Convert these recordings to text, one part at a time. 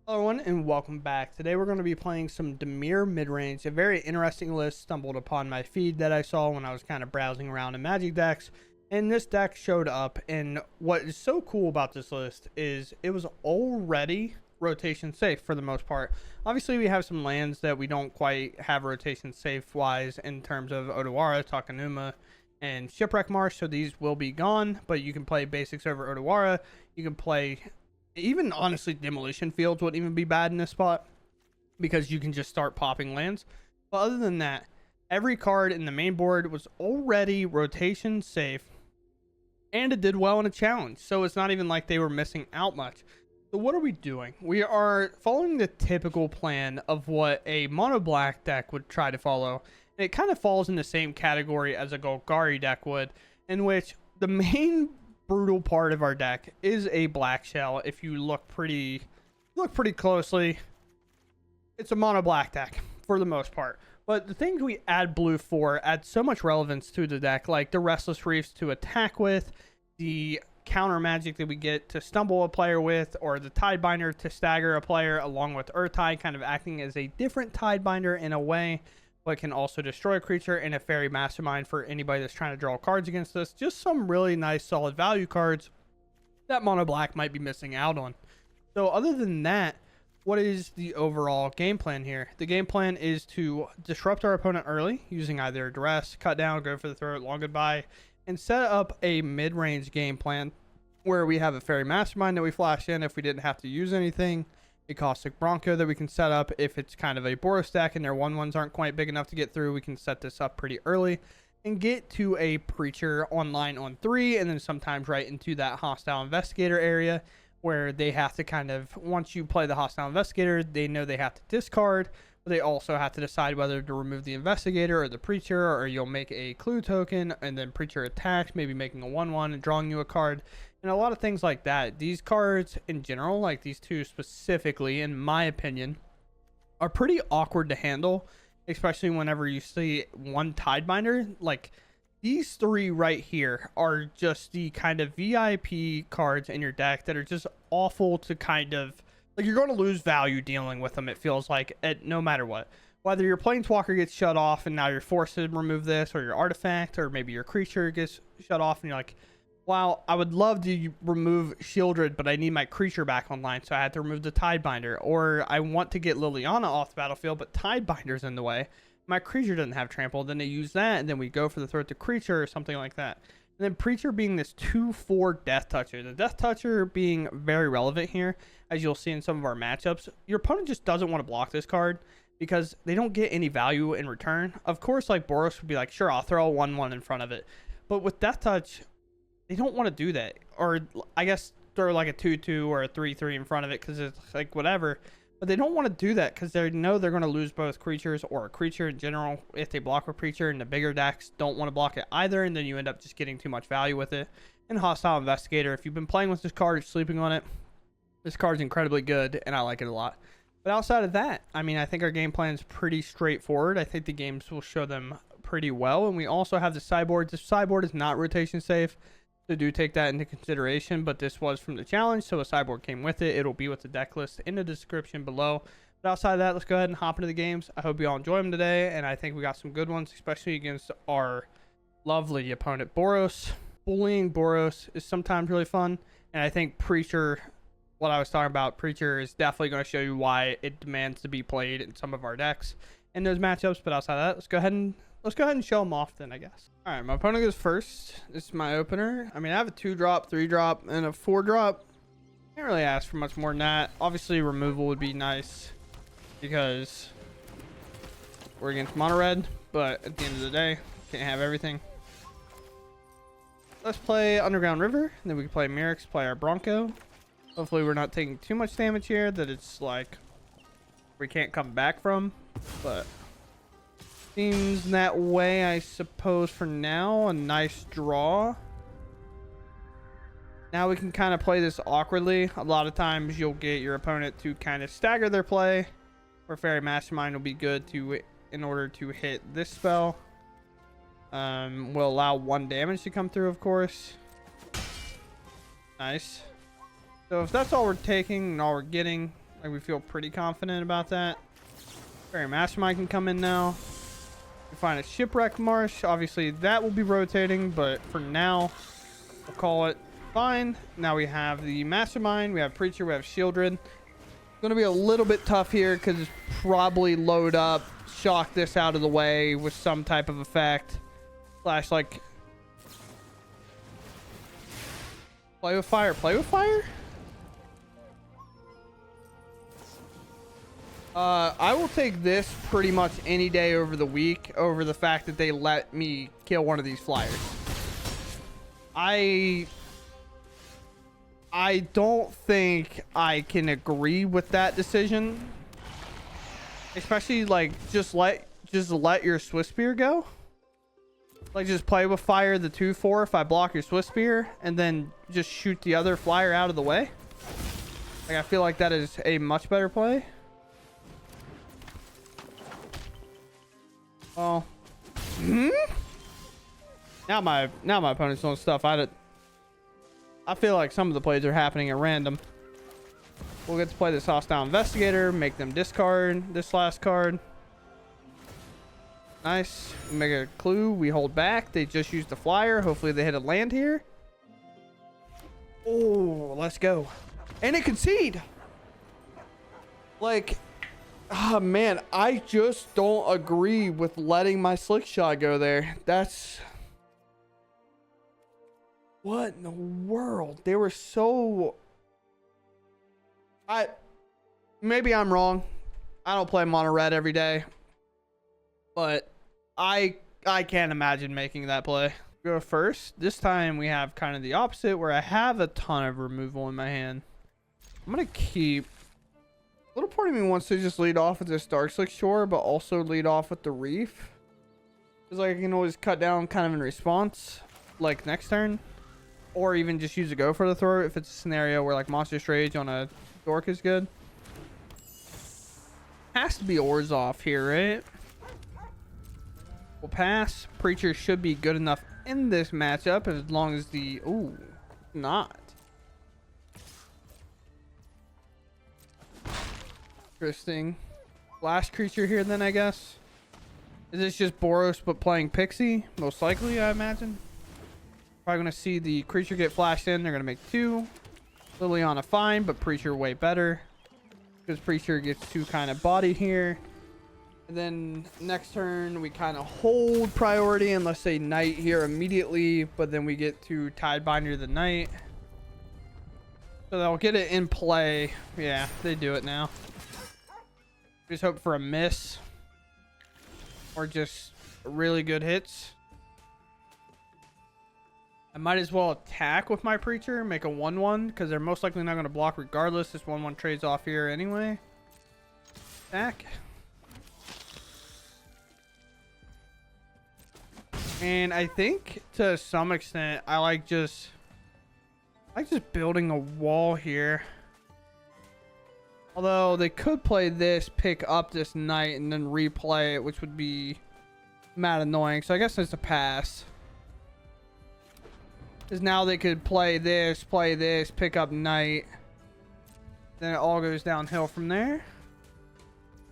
Hello everyone and welcome back. Today we're going to be playing some Dimir Midrange, a very interesting list stumbled upon my feed that I saw when I was kind of browsing around in Magic decks, and this deck showed up. And what is so cool about this list is it was already rotation safe for the most part. Obviously we have some lands that we don't quite have rotation safe wise in terms of Odawara, Takenuma, and Shipwreck Marsh, so these will be gone, but you can play basics over Odawara. You can play even honestly Demolition Fields wouldn't even be bad in this spot because you can just start popping lands. But other than that, every card in the main board was already rotation safe, and it did well in a challenge, so it's not even like they were missing out much. So what are we doing? We are following the typical plan of what a mono black deck would try to follow, and it kind of falls in the same category as a Golgari deck would, in which the main brutal part of our deck is a black shell. If you look pretty closely, it's a mono black deck for the most part, but the things we add blue for add so much relevance to the deck, like the Restless Reefs to attack with, the counter magic that we get to stumble a player with, or the Tidebinder to stagger a player, along with Earthtide kind of acting as a different Tidebinder in a way, but can also destroy a creature, and a Fairy Mastermind for anybody that's trying to draw cards against us. Just some really nice solid value cards that mono black might be missing out on. So other than that, what is the overall game plan here? The game plan is to disrupt our opponent early using either duress, cut down, go for the throat, long goodbye, and set up a mid-range game plan where we have a Fairy Mastermind that we flash in if we didn't have to use anything, a Caustic Bronco that we can set up if it's kind of a Boros deck and their 1/1s aren't quite big enough to get through. We can set this up pretty early and get to a Preacher online on 3, and then sometimes right into that Hostile Investigator area where they have to kind of, once you play the Hostile Investigator, they know they have to discard, but they also have to decide whether to remove the Investigator or the Preacher, or you'll make a Clue token and then Preacher attacks, maybe making a 1/1 and drawing you a card, and a lot of things like that. These cards in general, like these two specifically, in my opinion, are pretty awkward to handle, especially whenever you see one Tidebinder. Like, these three right here are just the kind of VIP cards in your deck that are just awful to kind of, like, you're going to lose value dealing with them, it feels like, at no matter what. Whether your Planeswalker gets shut off and now you're forced to remove this, or your artifact, or maybe your creature gets shut off and you're like, wow, I would love to remove Shieldred, but I need my creature back online, so I had to remove the Tidebinder. Or I want to get Liliana off the battlefield, but Tidebinder's in the way. My creature doesn't have trample. Then they use that, and then we go for the throat to creature or something like that. And then Preacher being this 2/4 Death Toucher. The Death Toucher being very relevant here, as you'll see in some of our matchups. Your opponent just doesn't want to block this card because they don't get any value in return. Of course, like Boros would be like, sure, I'll throw a 1/1 in front of it. But with Death Touch, they don't want to do that. Or I guess throw like a 2/2 or a 3/3 in front of it because it's like whatever. But they don't want to do that because they know they're going to lose both creatures, or a creature in general if they block a creature, and the bigger decks don't want to block it either, and then you end up just getting too much value with it. And Hostile Investigator, if you've been playing with this card or sleeping on it, this card's incredibly good, and I like it a lot. But outside of that, I mean, I think our game plan is pretty straightforward. I think the games will show them pretty well. And we also have the sideboard. This sideboard is not rotation safe, so do take that into consideration, but this was from the challenge, so a sideboard came with it. It'll be with the deck list in the description below. But outside of that, let's go ahead and hop into the games. I hope you all enjoy them today, and I think we got some good ones, especially against our lovely opponent Boros. Bullying Boros is sometimes really fun, and I think Preacher, what I was talking about, Preacher is definitely going to show you why it demands to be played in some of our decks in those matchups. But outside of that, let's go ahead and show them off then, I guess. All right, my opponent goes first. This is my opener. I mean, I have a 2-drop, 3-drop, and a 4-drop. Can't really ask for much more than that. Obviously, removal would be nice because we're against mono red, but at the end of the day, can't have everything. Let's play Underground River, and then we can play Mirix, play our Bronco. Hopefully, we're not taking too much damage here that it's like we can't come back from, but seems that way, I suppose, for now. A nice draw. Now we can kind of play this awkwardly. A lot of times you'll get your opponent to kind of stagger their play, or Fairy Mastermind will be good to, in order to hit this spell. Will allow 1 damage to come through, of course. Nice. So if that's all we're taking and all we're getting, Like, we feel pretty confident about that. Fairy Mastermind can come in now. We find a Shipwreck Marsh. Obviously, that will be rotating, but for now, we'll call it fine. Now we have the Mastermind. We have Preacher. We have Shieldred. Going to be a little bit tough here because it's probably load up, shock this out of the way with some type of effect. Slash, like, play with fire. Play with fire? I will take this pretty much any day over the week over the fact that they let me kill one of these flyers. I don't think I can agree with that decision. Especially, like, just let your Swift Spear go. Like, just play with fire the 2/4 if I block your Swift Spear, and then just shoot the other flyer out of the way. Like, I feel like that is a much better play. Oh. Now my opponent's doing stuff. I feel like some of the plays are happening at random. We'll get to play this Hostile Investigator, make them discard this last card. Nice. We make a clue. We hold back. They just used the flyer. Hopefully they hit a land here. Oh, let's go. And it concede. Like, oh man, I just don't agree with letting my Slick Shot go there. That's... What in the world? They were so... Maybe I'm wrong. I don't play mono red every day. But I can't imagine making that play. Go first. This time we have kind of the opposite where I have a ton of removal in my hand. I'm going to keep... A little part of me wants to just lead off with this Dark Slick Shore, but also lead off with the Reef. Because like I can always cut down kind of in response, like next turn. Or even just use a Go for the throw if it's a scenario where like Monstrous Rage on a Dork is good. Has to be Orzhov here, right? We'll pass. Preacher should be good enough in this matchup as long as the... Ooh, not. Interesting. Last creature here then, I guess. Is this just Boros but playing Pixie? Most likely, I imagine. Probably going to see the creature get flashed in. They're going to make 2. Liliana fine, but Preacher way better. Because Preacher gets 2 kind of body here. And then next turn, we kind of hold priority unless they Knight here immediately. But then we get to Tidebinder the Knight. So they'll get it in play. Yeah, they do it now. Just hope for a miss. Or just really good hits. I might as well attack with my Preacher. Make a 1/1. Because they're most likely not going to block regardless. This 1/1 trades off here anyway. Attack. And I think to some extent I like just building a wall here. Although they could play this, pick up this Knight, and then replay it, which would be mad annoying. So I guess it's a pass. Because now they could play this, pick up Knight. Then it all goes downhill from there.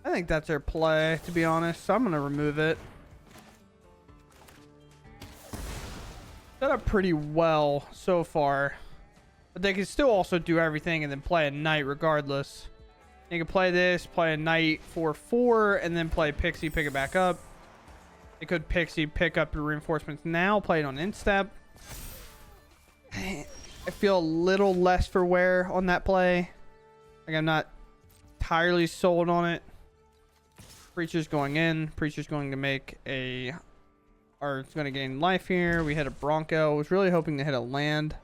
I think that's their play, to be honest. So I'm going to remove it. Set up pretty well so far. But they can still also do everything and then play a Knight regardless. They can play this, play a Knight for 4, and then play Pixie, pick it back up. They could Pixie, pick up your reinforcements now, play it on instep. I feel a little less for wear on that play. Like I'm not entirely sold on it. Preacher's going in. Preacher's going to make a... Or it's going to gain life here. We hit a Bronco. I was really hoping to hit a land.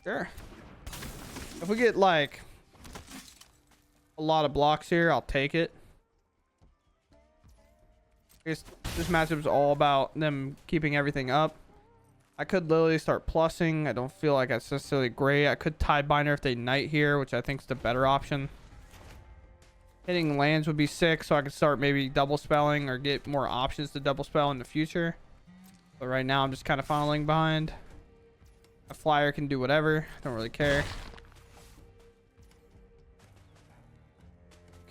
Sure. If we get like a lot of blocks here, I'll take it. I guess this matchup's all about them keeping everything up. I could literally start plussing. I don't feel like that's necessarily great. I could Tidebinder if they Knight here, which I think is the better option. Hitting lands would be sick, so I could start maybe double spelling or get more options to double spell in the future. But right now I'm just kind of funneling behind. A flyer can do whatever. Don't really care.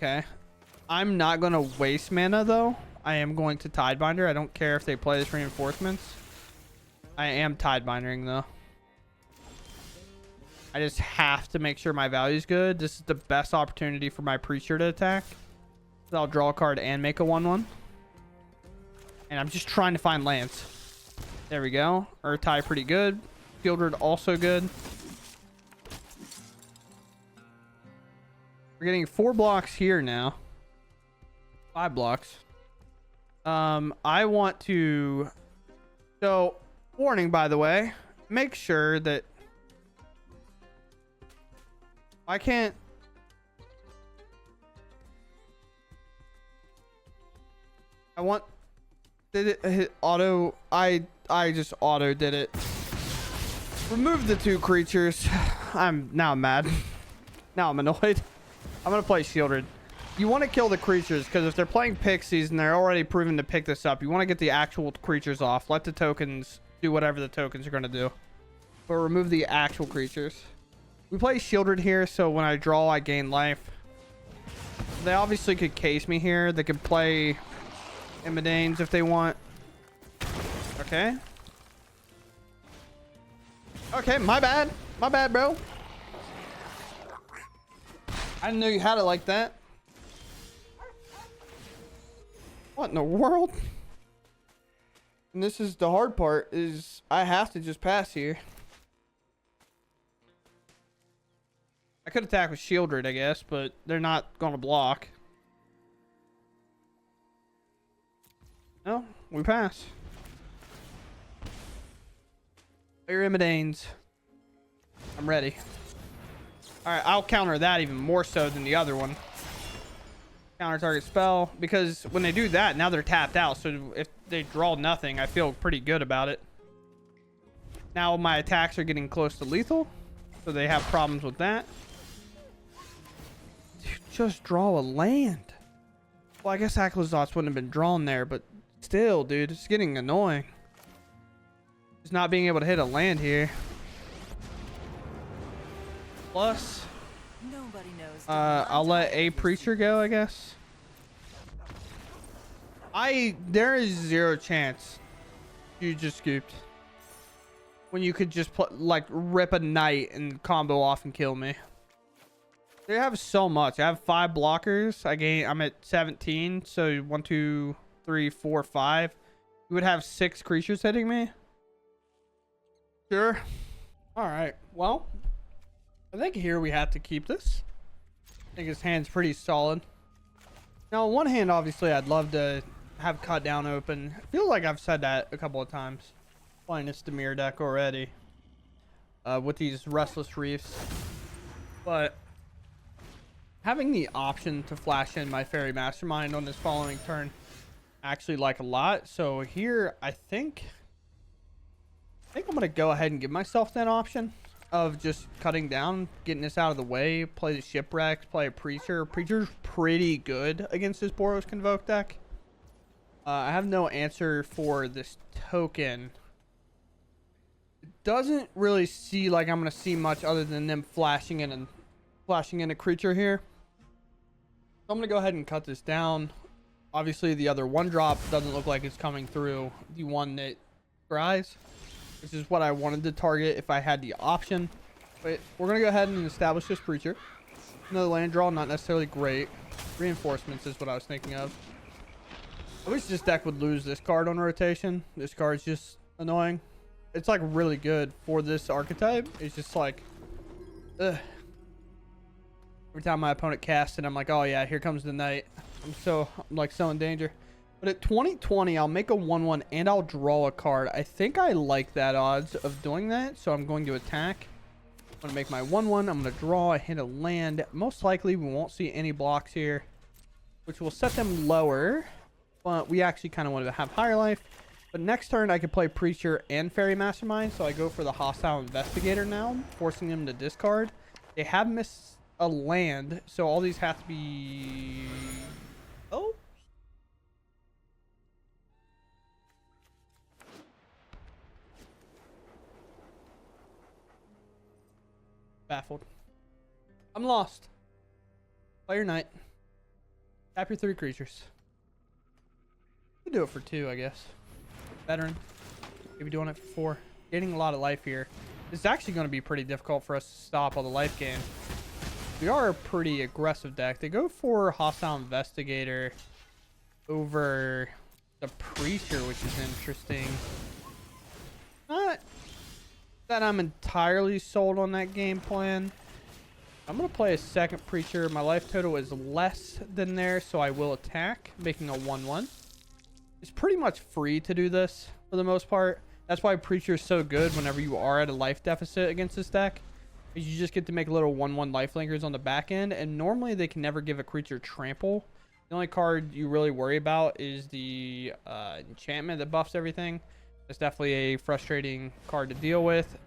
Okay. I'm not going to waste mana, though. I am going to Tidebinder. I don't care if they play this reinforcements. I am Tidebindering, though. I just have to make sure my value is good. This is the best opportunity for my Preacher to attack. So I'll draw a card and make a 1/1. And I'm just trying to find lands. There we go. Urtai pretty good. Fieldred also good. We're getting 4 blocks here now. 5 blocks. I want to... So, warning, by the way. Make sure that... I can't... I want... Did it hit auto? I just auto did it. Remove the 2 creatures. I'm mad. Now I'm annoyed. I'm gonna play Shieldred. You want to kill the creatures because if they're playing Pixies and they're already proven to pick this up, you want to get the actual creatures off. Let the tokens do whatever the tokens are gonna do, but remove the actual creatures. We play Shieldred here, so when I draw, I gain life. They obviously could case me here. They could play Midrange if they want. Okay. Okay, my bad. My bad, bro. I didn't know you had it like that. What in the world? And this is the hard part, is I have to just pass here. I could attack with Shieldred, I guess, but they're not going to block. No, we pass. Player Midrange. I'm ready. Alright, I'll counter that even more so than the other one. Counter target spell. Because when they do that, now they're tapped out. So if they draw nothing, I feel pretty good about it. Now my attacks are getting close to lethal. So they have problems with that. Dude, just draw a land. Well, I guess Acklazotz wouldn't have been drawn there, but still, dude, it's getting annoying. Just not being able to hit a land here. Plus, nobody knows. I'll let a Preacher go, I guess. There is 0 chance you just scooped. When you could just like rip a knight and combo off and kill me. They have so much. I have 5 blockers. I'm at 17. So 1, 2, 3, 4, 5. You would have 6 creatures hitting me. Sure. All right. Well, I think here we have to keep this. I think his hand's pretty solid. Now, on one hand, obviously, I'd love to have Cut Down open. I feel like I've said that a couple of times. Playing this Dimir deck already. With these Restless Reefs. But having the option to flash in my Fairy Mastermind on this following turn, I actually like a lot. So here, I think I'm going to go ahead and give myself that option of just cutting down, getting this out of the way, play the Shipwrecks, play a Preacher. Preacher's pretty good against this Boros Convoke deck. I have no answer for this token. It doesn't really see like I'm going to see much other than them flashing in a creature here. So I'm going to go ahead and cut this down. Obviously, the other 1-drop doesn't look like it's coming through the one that scries. This is what I wanted to target if I had the option. But we're going to go ahead and establish this Preacher. Another land draw, not necessarily great. Reinforcements is what I was thinking of. I wish this deck would lose this card on rotation. This card's just annoying. It's like really good for this archetype. It's just like, ugh. Every time my opponent casts it, I'm like, oh yeah, here comes the knight. I'm like so in danger. But at 2020, I'll make a 1/1 and I'll draw a card. I think I like that odds of doing that, so I'm going to attack. I'm going to make my 1/1. I'm going to draw, hit a land. Most likely, we won't see any blocks here, which will set them lower. But we actually kind of wanted to have higher life. But next turn, I could play Preacher and Fairy Mastermind, so I go for the Hostile Investigator now, forcing them to discard. They have missed a land, so all these have to be... Oh? Baffled. I'm lost. Player Knight. Tap your 3 creatures. You do it for 2, I guess. Veteran. Maybe doing it for 4. Gaining a lot of life here. It's actually going to be pretty difficult for us to stop all the life gain. We are a pretty aggressive deck. They go for Hostile Investigator over the Preacher, which is interesting. Not that I'm entirely sold on that game plan. I'm going to play a second Preacher. My life total is less than theirs, so I will attack, making a 1/1. It's pretty much free to do this for the most part. That's why Preacher is so good whenever you are at a life deficit against this deck. Is you just get to make little 1/1 lifelinkers on the back end, and normally they can never give a creature trample. The only card you really worry about is the enchantment that buffs everything. It's definitely a frustrating card to deal with.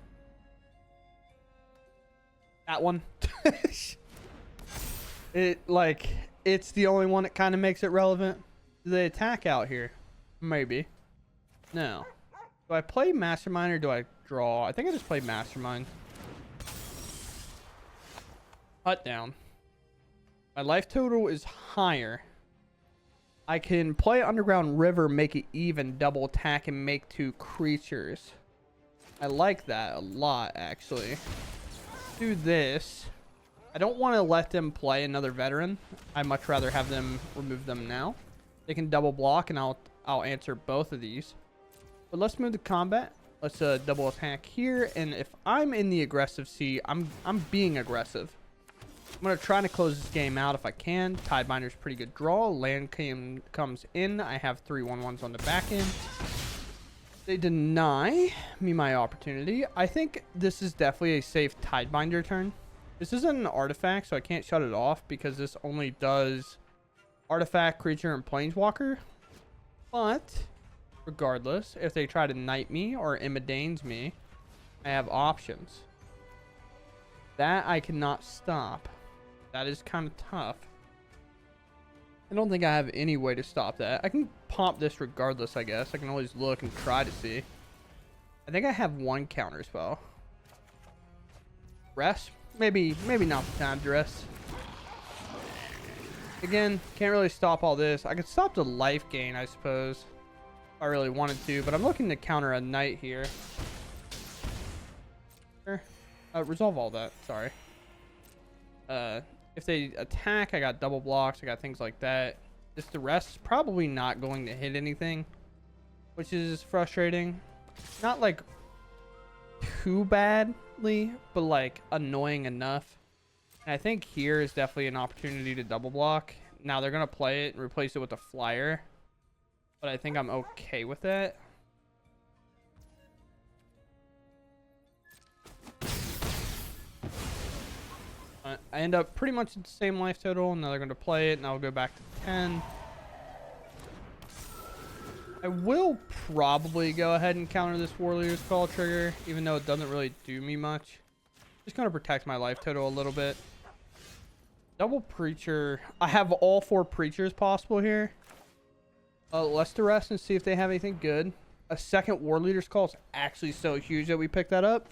That one. It's the only one that kind of makes it relevant. Do they attack out here? Maybe. No. Do I play Mastermind or do I draw? I think I just play Mastermind. Hut down. My life total is higher. I can play Underground River, make it even, double attack, and make 2 creatures. I like that a lot, actually. Do this. I don't want to let them play another veteran. I'd much rather have them remove them now. They can double block, and I'll answer both of these. But let's move to combat. Let's double attack here, and if I'm in the aggressive seat, I'm being aggressive. I'm going to try to close this game out if I can. Tidebinder's pretty good draw. Land comes in. I have 3 1/1s on the back end. They deny me my opportunity. I think this is definitely a safe Tidebinder turn. This isn't an artifact, so I can't shut it off because this only does artifact, creature, and planeswalker. But regardless, if they try to knight me or Imadanes me, I have options. That I cannot stop. That is kind of tough. I don't think I have any way to stop that. I can pop this regardless, I guess. I can always look and try to see. I think I have 1 counter spell. Rest? Maybe not the time to rest. Again, can't really stop all this. I could stop the life gain, I suppose, if I really wanted to, but I'm looking to counter a knight here. Sure. Resolve all that. Sorry. If they attack, I got double blocks. I got things like that. Just the rest is probably not going to hit anything, which is frustrating. Not like too badly, but like annoying enough. And I think here is definitely an opportunity to double block. Now they're going to play it and replace it with a flyer, but I think I'm okay with that. I end up pretty much at the same life total. Now they're going to play it, and I'll go back to 10. I will probably go ahead and counter this Warrior's Call trigger, even though it doesn't really do me much. Just going to protect my life total a little bit. Double Preacher. I have all 4 Preachers possible here. Let's to rest and see if they have anything good. A second War Leader's Call is actually so huge that we picked that up.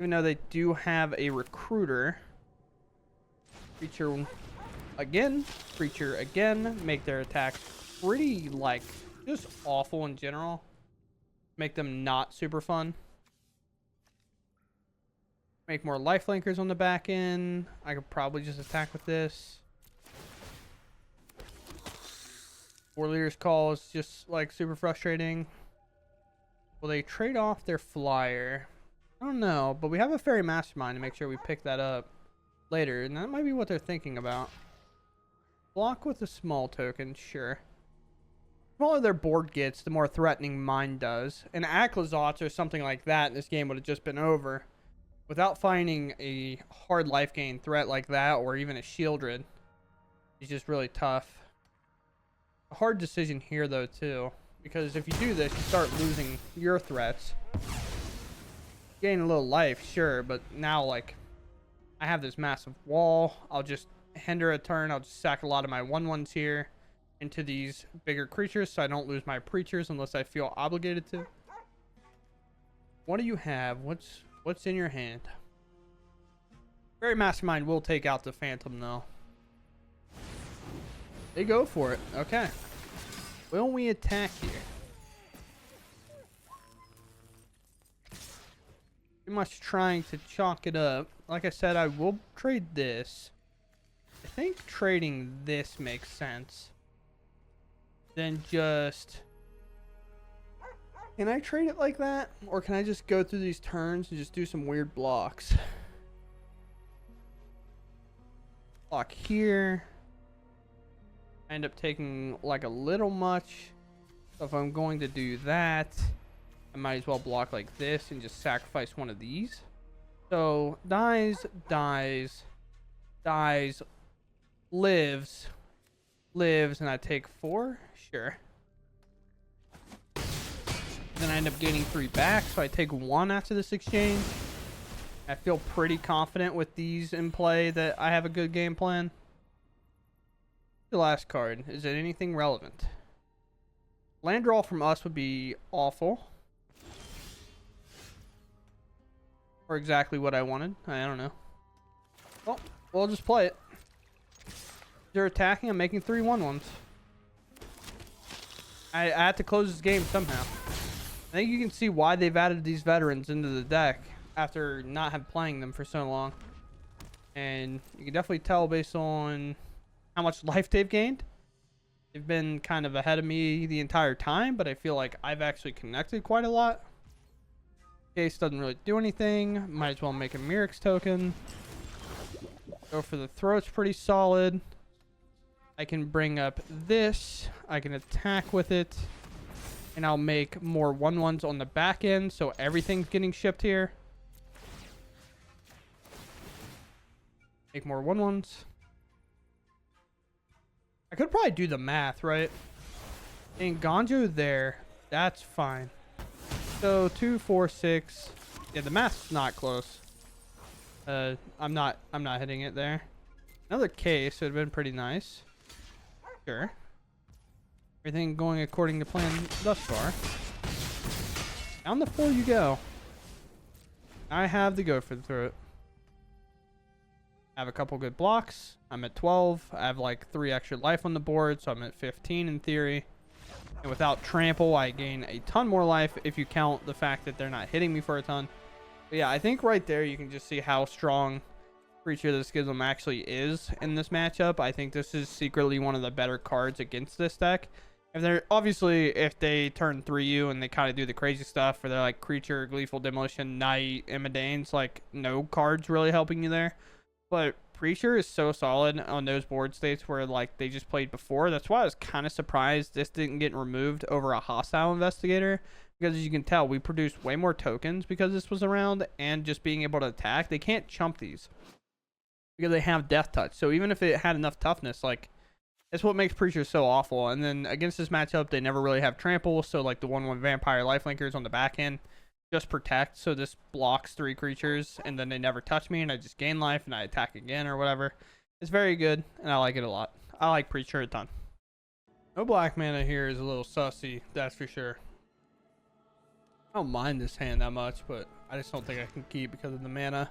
Even though they do have a Recruiter. Preacher again. Preacher again. Make their attacks pretty, like, just awful in general. Make them not super fun. Make more lifelinkers on the back end. I could probably just attack with this. War Leader's Call is just, like, super frustrating. Will they trade off their flyer? I don't know, but we have a Fairy Mastermind to make sure we pick that up later, and that might be what they're thinking about. Block with a small token, sure. The smaller their board gets, the more threatening mine does. And Aclazotz or something like that, this game would have just been over. Without finding a hard life gain threat like that, or even a Shieldred, it's just really tough. A hard decision here, though, too. Because if you do this, you start losing your threats. Gain a little life, sure, but now, like, I have this massive wall. I'll just hinder a turn. I'll just sack a lot of my 1/1s here into these bigger creatures so I don't lose my Preachers unless I feel obligated to. What do you have? What's in your hand? Fairy Mastermind will take out the Phantom, though. They go for it. Okay. Will we attack here? Pretty much trying to chalk it up. Like I said, I will trade this. I think trading this makes sense. Then just... Can I trade it like that? Or can I just go through these turns and just do some weird blocks? Block here. I end up taking like a little much. So if I'm going to do that, I might as well block like this and just sacrifice one of these. So dies, dies, dies, lives, and I take 4. Sure. Then I end up gaining 3 back, so I take 1 after this exchange. I feel pretty confident with these in play that I have a good game plan. The last card. Is it anything relevant? Land draw from us would be awful. Or exactly what I wanted. I don't know. Well, we'll just play it. They're attacking. I'm making 3 1/1s. I had to close this game somehow. I think you can see why they've added these veterans into the deck after not have playing them for so long. And you can definitely tell based on how much life they've gained. They've been kind of ahead of me the entire time, but I feel like I've actually connected quite a lot. Case doesn't really do anything. Might as well make a Mirix token. Go for the throat's pretty solid. I can bring up this. I can attack with it. And I'll make more 1/1s on the back end, so everything's getting shipped here. Make more 1/1s. I could probably do the math, right? And Ganjo there, that's fine. So 2, 4, 6. Yeah, the math's not close. I'm not hitting it there. Another case would have been pretty nice. Sure. Everything going according to plan thus far. Down the 4 you go. I have the go for the throat. I have a couple good blocks. I'm at 12. I have like 3 extra life on the board, so I'm at 15 in theory. And without trample, I gain a ton more life if you count the fact that they're not hitting me for a ton. But yeah, I think right there you can just see how strong Creature of the Schism actually is in this matchup. I think this is secretly one of the better cards against this deck. If they're obviously, if they turn 3U and they kind of do the crazy stuff, or they're like Creature, Gleeful Demolition, Knight, Imadanes, like no cards really helping you there. But Preacher is so solid on those board states where like they just played before. That's why I was kind of surprised this didn't get removed over a Hostile Investigator. Because as you can tell, we produced way more tokens because this was around, and just being able to attack. They can't chump these because they have Death Touch. So even if it had enough toughness, like, that's what makes Preacher so awful. And then against this matchup, they never really have Trample. So like the 1/1 Vampire Lifelinkers on the back end just protect. So this blocks 3 creatures, and then they never touch me, and I just gain life, and I attack again or whatever. It's very good, and I like it a lot. I like Preacher a ton. No black mana here is a little sussy, that's for sure. I don't mind this hand that much, but I just don't think I can keep because of the mana.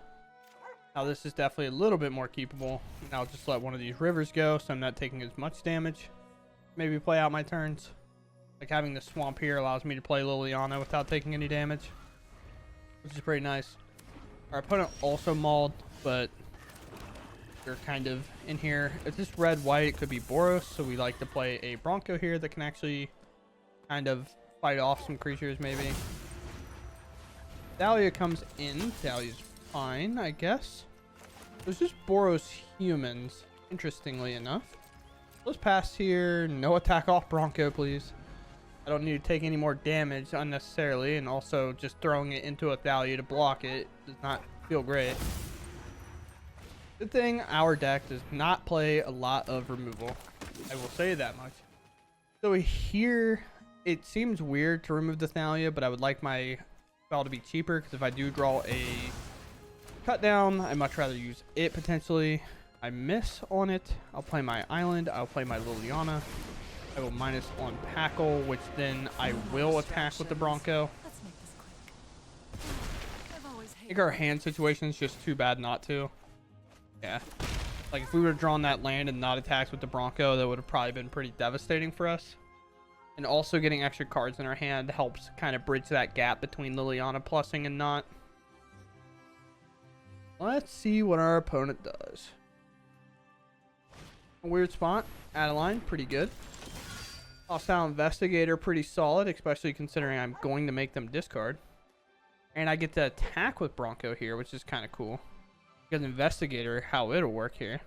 Now this is definitely a little bit more keepable. And I'll just let one of these rivers go, so I'm not taking as much damage. Maybe play out my turns. Like having the swamp here allows me to play Liliana without taking any damage, which is pretty nice. Our opponent also mauled, but they're kind of in here. It's just red-white. It could be Boros, so we like to play a Bronco here that can actually kind of fight off some creatures maybe. Dahlia comes in. Dahlia's fine, I guess. There's just Boros humans, interestingly enough. Let's pass here. No attack off Bronco, please. I don't need to take any more damage unnecessarily, and also just throwing it into a Thalia to block it does not feel great. Good thing our deck does not play a lot of removal. I will say that much. So here, it seems weird to remove the Thalia, but I would like my spell to be cheaper, because if I do draw a cut down, I'd much rather use it potentially. I miss on it. I'll play my island. I'll play my Liliana. I will minus on Packle, which then I will attack with the Bronco. I think our hand situation is just too bad not to. Yeah. Like, if we would have drawn that land and not attacked with the Bronco, that would have probably been pretty devastating for us. And also getting extra cards in our hand helps kind of bridge that gap between Liliana plussing and not. Let's see what our opponent does. A weird spot. Adeline, pretty good. Hostile Investigator, pretty solid, especially considering I'm going to make them discard. And I get to attack with Bronco here, which is kind of cool. Because Investigator, how it'll work here.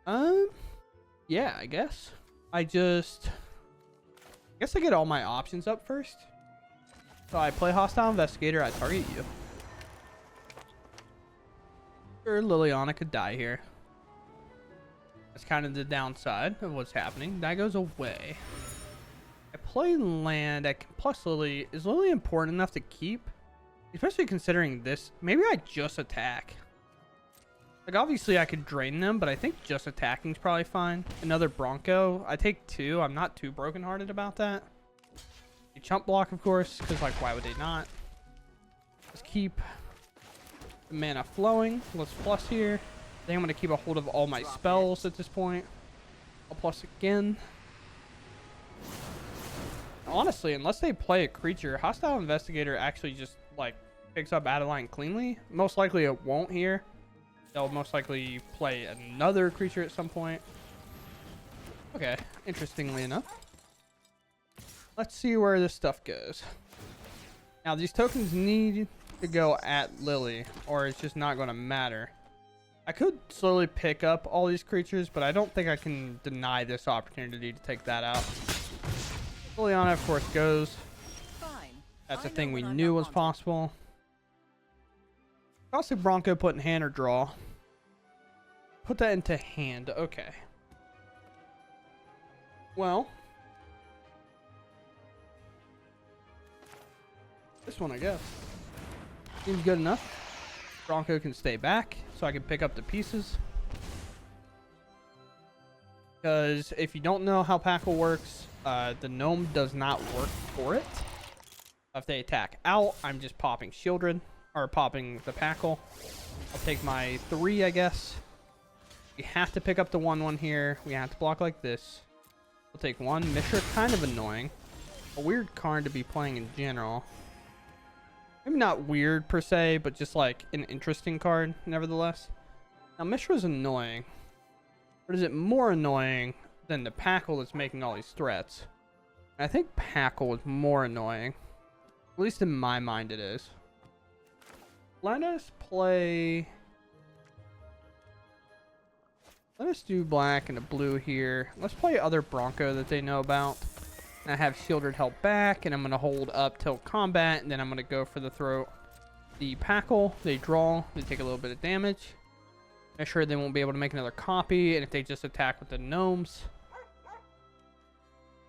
Yeah, I guess. I guess I get all my options up first. So I play Hostile Investigator, I target you. Sure, Liliana could die here. That's kind of the downside of what's happening. That goes away. I play land. I can plus Lily. Is Lily important enough to keep? Especially considering this. Maybe I just attack. Like, obviously I could drain them, but I think just attacking is probably fine. Another Bronco. I take 2. I'm not too brokenhearted about that. A chump block, of course, because, like, why would they not? Let's keep the mana flowing. Let's plus here. I think I'm going to keep a hold of all my spells at this point. I'll plus again. Honestly, unless they play a creature, Hostile Investigator actually just, like, picks up Adeline cleanly. Most likely it won't here. They'll most likely play another creature at some point. Okay, interestingly enough. Let's see where this stuff goes. Now, these tokens need to go at Lily, or it's just not going to matter. I could slowly pick up all these creatures, but I don't think I can deny this opportunity to take that out. Liliana, of course, goes. That's a thing we knew was possible. Classic Bronco put in hand or draw. Put that into hand. Okay. Well. This one, I guess. Seems good enough. Bronco can stay back, so I can pick up the pieces. Because if you don't know how Packle works, the gnome does not work for it. If they attack out, I'm just popping Shieldred, or popping the Packle. I'll take my 3, I guess. We have to pick up the 1/1 here. We have to block like this. We'll take 1. Mishra, kind of annoying. A weird card to be playing in general. Maybe not weird per se, but just like an interesting card, nevertheless. Now, Mishra's annoying. But is it more annoying than the Packle that's making all these threats? And I think Packle is more annoying. At least in my mind it is. Let us play... Let us do black and a blue here. Let's play other Bronco that they know about. I have Shieldred help back, and I'm going to hold up till combat, and then I'm going to go for the throat. The Packle, they draw, they take a little bit of damage. Make sure they won't be able to make another copy, and if they just attack with the gnomes,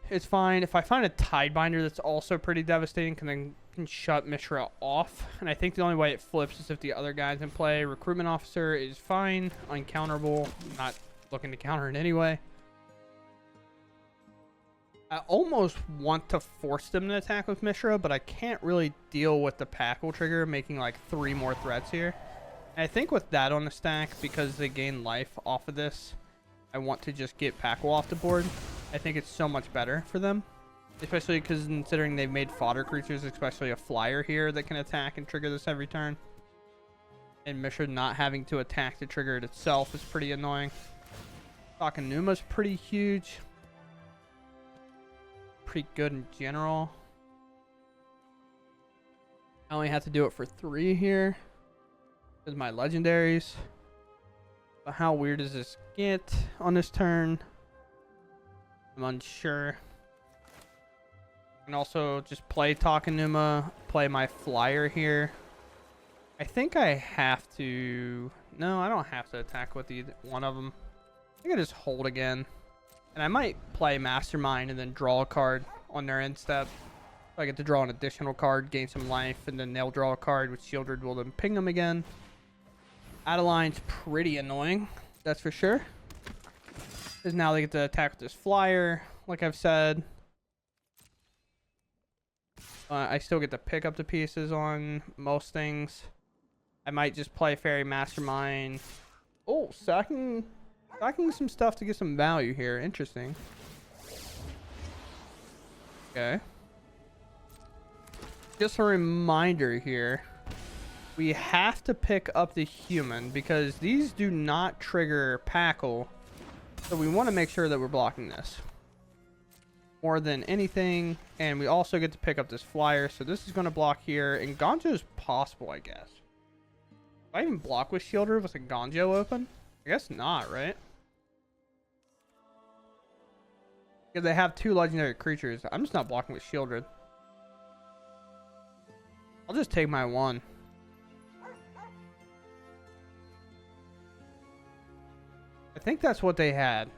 it's fine. If I find a Tidebinder that's also pretty devastating, can shut Mishra off, and I think the only way it flips is if the other guy's in play. Recruitment Officer is fine, uncounterable, not looking to counter it anyway. I almost want to force them to attack with Mishra, but I can't really deal with the Packle trigger making like 3 more threats here. And I think with that on the stack, because they gain life off of this, I want to just get Packle off the board. I think it's so much better for them. Especially because considering they've made fodder creatures, especially a flyer here that can attack and trigger this every turn. And Mishra not having to attack to trigger it itself is pretty annoying. Takenuma's pretty huge. Pretty good in general. I only have to do it for 3 here. Because my legendaries. But how weird does this get on this turn? I'm unsure. And also just play Takenuma, play my flyer here. I think I have to... No, I don't have to attack with either one of them. I think I just hold again. And I might play Mastermind and then draw a card on their end step. So I get to draw an additional card, gain some life, and then they'll draw a card with Shieldred will then ping them again. Adeline's pretty annoying, that's for sure. Because now they get to attack with this flyer, like I've said. I still get to pick up the pieces on most things. I might just play Fairy Mastermind. Oh, sacking some stuff to get some value here. Interesting. Okay. Just a reminder here. We have to pick up the human because these do not trigger Packle. So we want to make sure that we're blocking this more than anything. And we also get to pick up this flyer. So this is going to block here. And Gonjo is possible, I guess. Do I even block with Shielder with a Gonjo open? I guess not, right? Because they have 2 legendary creatures. I'm just not blocking with Shieldred. I'll just take my 1. I think that's what they had.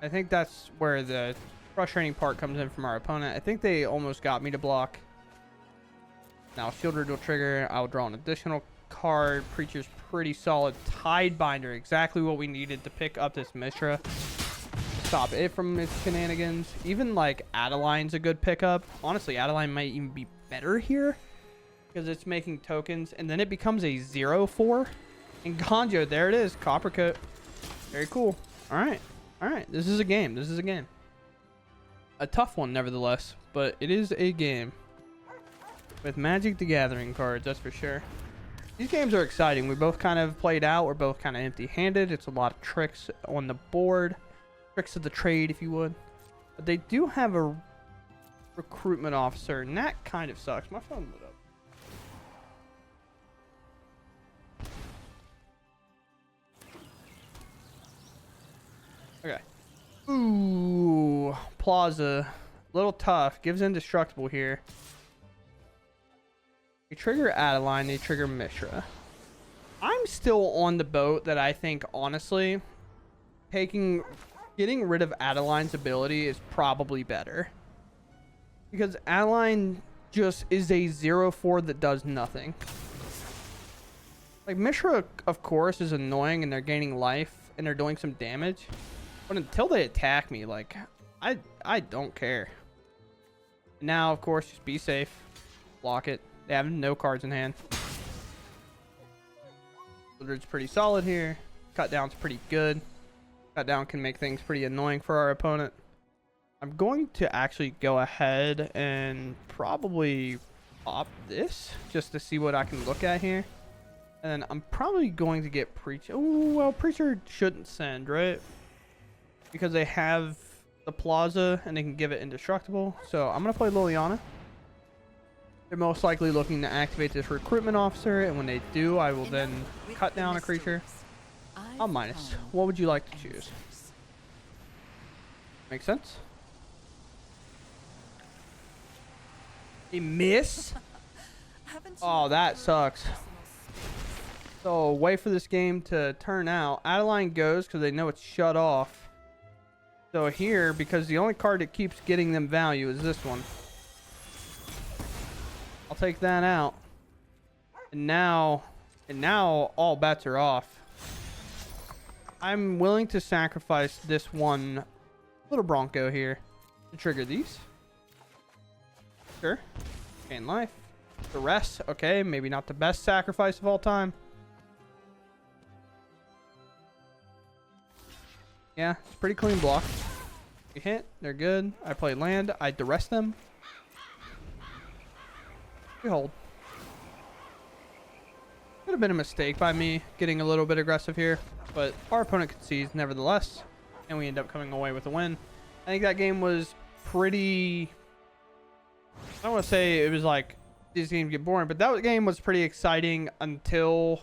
I think that's where the frustrating part comes in from our opponent. I think they almost got me to block. Now Shieldred will trigger. I'll draw an additional card. Preacher's pretty solid. Tidebinder, exactly what we needed to pick up this Mishra. Stop it from its shenanigans. Even like Adeline's a good pickup. Honestly, Adeline might even be better here because it's making tokens, and then it becomes a 0/4. And Gonjo, there it is, Copper Coat. Very cool. All right, this is a game. This is a game. A tough one, nevertheless, but it is a game with Magic the Gathering cards. That's for sure. These games are exciting. We both kind of played out. We're both kind of empty-handed. It's a lot of tricks on the board. Tricks of the trade, if you would. But they do have a recruitment officer, and that kind of sucks. My phone lit up. Okay. Ooh, Plaza. Little tough. Gives indestructible here. They trigger Adeline. They trigger Mishra. I'm still on the boat that I think, honestly, getting rid of Adeline's ability is probably better. Because Adeline just is a 0/4 that does nothing. Like, Mishra, of course, is annoying and they're gaining life and they're doing some damage. But until they attack me, like, I don't care. Now, of course, just be safe. Block it. They have no cards in hand. Wizard's pretty solid here. Cut down's pretty good. Cut down can make things pretty annoying for our opponent. I'm going to actually go ahead and probably pop this just to see what I can look at here. And I'm probably going to get Preacher. Oh, well, Preacher shouldn't send, right? Because they have the Plaza and they can give it indestructible. So I'm going to play Liliana. They're most likely looking to activate this recruitment officer. And when they do, I will then cut down a creature. I'll minus. What would you like to choose? Make sense? A miss? Oh, that sucks. So wait for this game to turn out. Adeline goes because they know it's shut off. So here, because the only card that keeps getting them value is this one. I'll take that out. And now all bets are off. I'm willing to sacrifice this one little Bronco here to trigger these. Sure. Gain life. The rest, okay, maybe not the best sacrifice of all time. Yeah, it's pretty clean block. We hit, they're good. I play land, I duress them. We hold. Could have been a mistake by me getting a little bit aggressive here, but our opponent concedes nevertheless, and we end up coming away with a win. I think that game was pretty... I don't want to say it was like these games get boring, but that game was pretty exciting until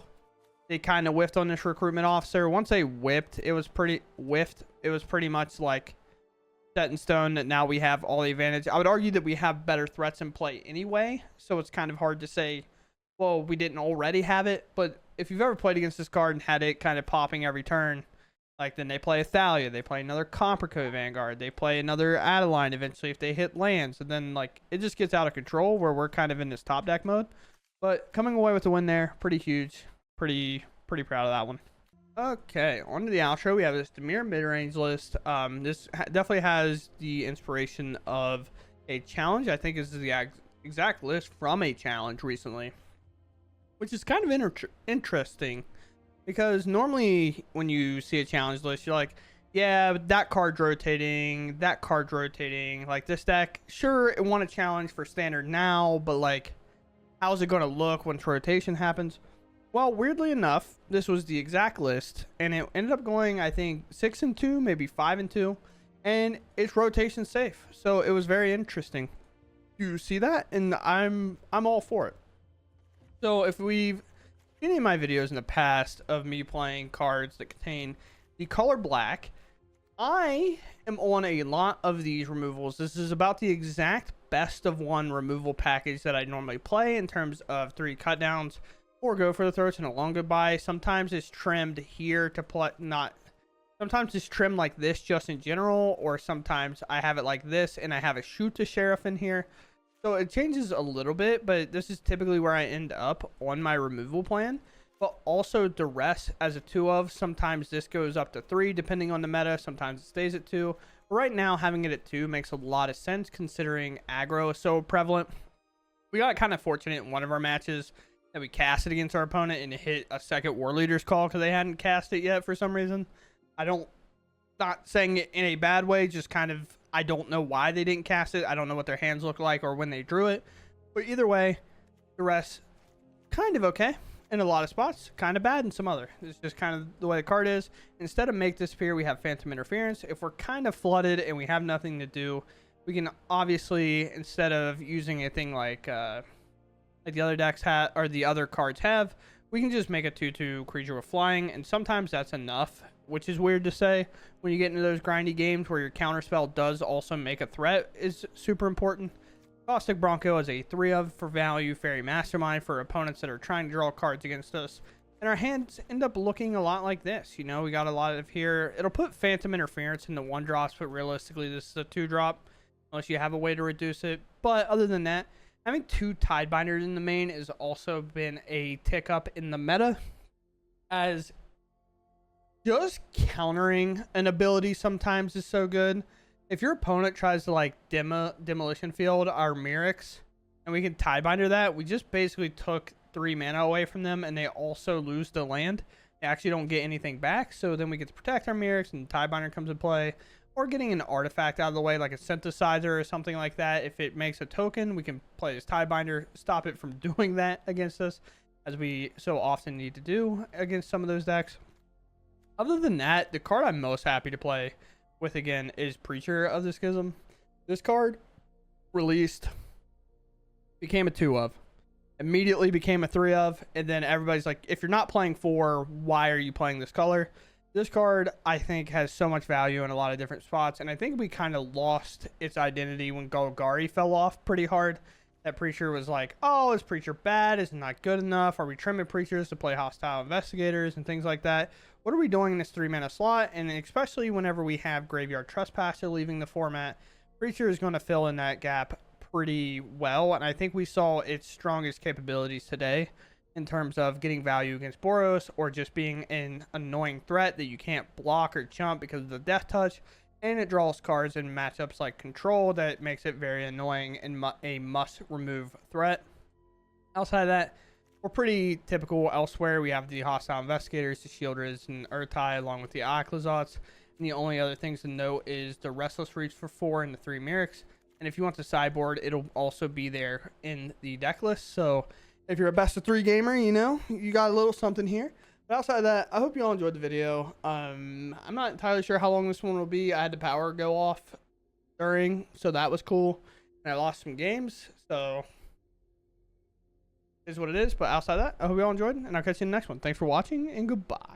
they kind of whiffed on this recruitment officer. Once they whiffed, it was pretty much like set in stone that now we have all the advantage. I would argue that we have better threats in play anyway, so it's kind of hard to say, well, we didn't already have it. But if you've ever played against this card and had it kind of popping every turn, like then they play a Thalia, they play another Coppercoat Vanguard, they play another Adeline eventually if they hit lands, and then like it just gets out of control where we're kind of in this top deck mode. But coming away with a win there, pretty huge, pretty proud of that one. Okay, on to the outro. We have this Dimir mid-range list. This definitely has the inspiration of a challenge. I think this is the exact list from a challenge recently, which is kind of interesting. because normally when you see a challenge list, you're like, yeah, that card's rotating, that card's rotating. Like this deck, sure, it won a challenge for standard now, but like, how's it going to look once rotation happens? Well, weirdly enough, this was the exact list, and it ended up going, I think, 6-2, maybe 5-2, and it's rotation safe. So it was very interesting. You see that, and I'm all for it. So if we've seen any of my videos in the past of me playing cards that contain the color black, I am on a lot of these removals. This is about the exact best of one removal package that I normally play in terms of 3 cut downs, 4 go for the throats, and a long goodbye. Sometimes it's trimmed here to play, sometimes it's trimmed like this just in general, or sometimes I have it like this and I have a shoot the sheriff in here. So it changes a little bit, but this is typically where I end up on my removal plan. But also duress as a 2 of. Sometimes this goes up to 3 depending on the meta. Sometimes it stays at 2. But right now having it at 2 makes a lot of sense considering aggro is so prevalent. We got kind of fortunate in one of our matches that we cast it against our opponent and it hit a second War Leader's Call because they hadn't cast it yet for some reason. Not saying it in a bad way, just kind of, I don't know why they didn't cast it. I don't know what their hands look like or when they drew it. But either way, the rest kind of okay in a lot of spots, kind of bad in some other. It's just kind of the way the card is. Instead of Make Disappear, we have Phantom Interference. If we're kind of flooded and we have nothing to do, we can obviously, instead of using a thing like the other decks have, or the other cards have, we can just make a 2/2 creature with flying, and sometimes that's enough, which is weird to say when you get into those grindy games where your counterspell does also make a threat is super important. Caustic Bronco is a 3 of for value, Fairy Mastermind for opponents that are trying to draw cards against us. And our hands end up looking a lot like this. You know, we got a lot of here. It'll put Phantom Interference into 1-drops, but realistically this is a 2-drop unless you have a way to reduce it. But other than that, having 2 Tidebinders in the main has also been a tick up in the meta, as just countering an ability sometimes is so good. If your opponent tries to like Demolition Field our Mirrex and we can Tidebinder that, we just basically took 3 mana away from them and they also lose the land. They actually don't get anything back, so then we get to protect our Mirrex and Tidebinder comes into play. Or getting an artifact out of the way like a synthesizer or something like that. If it makes a token, we can play this Tidebinder, stop it from doing that against us, as we so often need to do against some of those decks. Other than that, the card I'm most happy to play with again is Preacher of the Schism. This card released, became a 2 of, immediately became a 3 of, and then everybody's like, if you're not playing 4, why are you playing this color? This card, I think, has so much value in a lot of different spots, and I think we kind of lost its identity when Golgari fell off pretty hard. That Preacher was like, oh, is Preacher bad? Is it not good enough? Are we trimming Preachers to play Hostile Investigators and things like that? What are we doing in this 3-mana slot? And especially whenever we have Graveyard Trespasser leaving the format, Preacher is going to fill in that gap pretty well, and I think we saw its strongest capabilities today in terms of getting value against Boros, or just being an annoying threat that you can't block or jump because of the Death Touch, and it draws cards in matchups like Control that makes it very annoying and a must-remove threat. Outside of that, we're pretty typical elsewhere. We have the Hostile Investigators, the Shielders, and Urtai, along with the Ecclesots, and the only other things to note is the Restless Reach for 4 and the 3 Mirrex, and if you want the sideboard, it'll also be there in the deck list, so if you're a best of 3 gamer, you know, you got a little something here. But outside of that, I hope you all enjoyed the video. I'm not entirely sure how long this one will be. I had the power go off during, so that was cool. And I lost some games, so it is what it is. But outside of that, I hope you all enjoyed, and I'll catch you in the next one. Thanks for watching, and goodbye.